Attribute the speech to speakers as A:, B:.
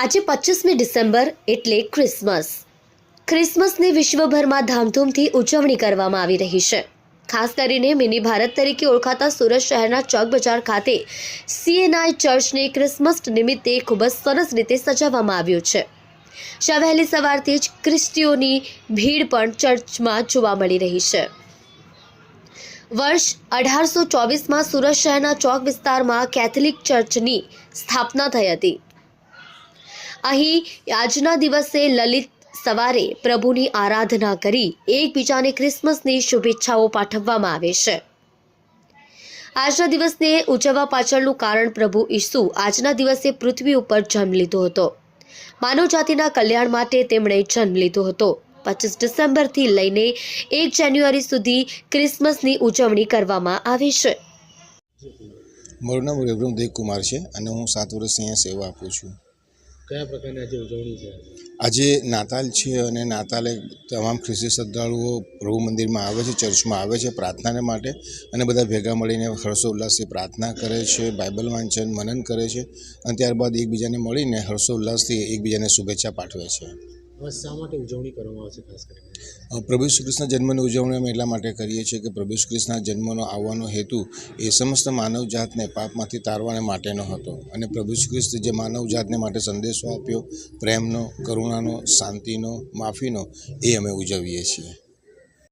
A: આજે 25મી ડિસેમ્બર એટલે ક્રિસમસની વિશ્વભરમાં ધામધૂમથી ઉજવણી કરવામાં આવી રહી છે। ખાસ કરીને મિની ભારત તરીકે ઓળખાતા સુરત શહેરના ચોક બજાર ખાતે CNI ચર્ચને ક્રિસમસ નિમિત્તે ખૂબ જ સરસ રીતે સજાવવામાં આવ્યું છે। જ્યાં વહેલી સવારથી જ ખ્રિસ્તીઓની ભીડ પણ ચર્ચમાં જોવા મળી રહી છે। વર્ષ 1824માં સુરત શહેરના ચોક વિસ્તારમાં કેથોલિક ચર્ચની સ્થાપના થઈ હતી। અહીં આજના દિવસે લલિત સવારે પ્રભુની આરાધના કરી એકબીજાને ક્રિસમસની શુભેચ્છાઓ પાઠવવામાં આવે છે। આજના દિવસને ઉજવવા પાછળનું કારણ પ્રભુ ઈસુ આજના દિવસે પૃથ્વી ઉપર જન્મ લીધો હતો। માનવજાતિના કલ્યાણ માટે તેમણે જન્મ લીધો હતો। 25 ડિસેમ્બરથી લઈને 1 જાન્યુઆરી સુધી ક્રિસમસની ઉજવણી કરવામાં આવે છે।
B: મારું નામ રેવરન દેવકુમાર છે અને હું 7 વર્ષથી અહીંયા સેવા આપું છું।
C: કયા પ્રકારની આજે ઉજવણી છે?
B: આજે નાતાલ છે અને નાતાલે તમામ ખ્રિસ્તી શ્રદ્ધાળુઓ પ્રભુ મંદિરમાં આવે છે, ચર્ચમાં આવે છે પ્રાર્થનાને માટે અને બધા ભેગા મળીને હર્ષોલ્લાસથી પ્રાર્થના કરે છે, બાઇબલ વાંચન મનન કરે છે અને ત્યારબાદ એકબીજાને મળીને હર્ષોલ્લાસથી એકબીજાને શુભેચ્છા પાઠવે છે।
C: શા માટે ઉજવણી કરવામાં આવે છે ખાસ કરીને?
B: પ્રભુ શ્રી કૃષ્ણ જન્મની ઉજવણી અમે એટલા માટે કરીએ છીએ કે પ્રભુ શ્રી કૃષ્ણના જન્મનો આવવાનો હેતુ એ સમસ્ત માનવજાતને પાપમાંથી તારવાને માટેનો હતો અને પ્રભુ શ્રી કૃષ્ણ જે માનવજાતને માટે સંદેશો આપ્યો પ્રેમનો, કરુણાનો, શાંતિનો, માફીનો, એ અમે ઉજવીએ છીએ।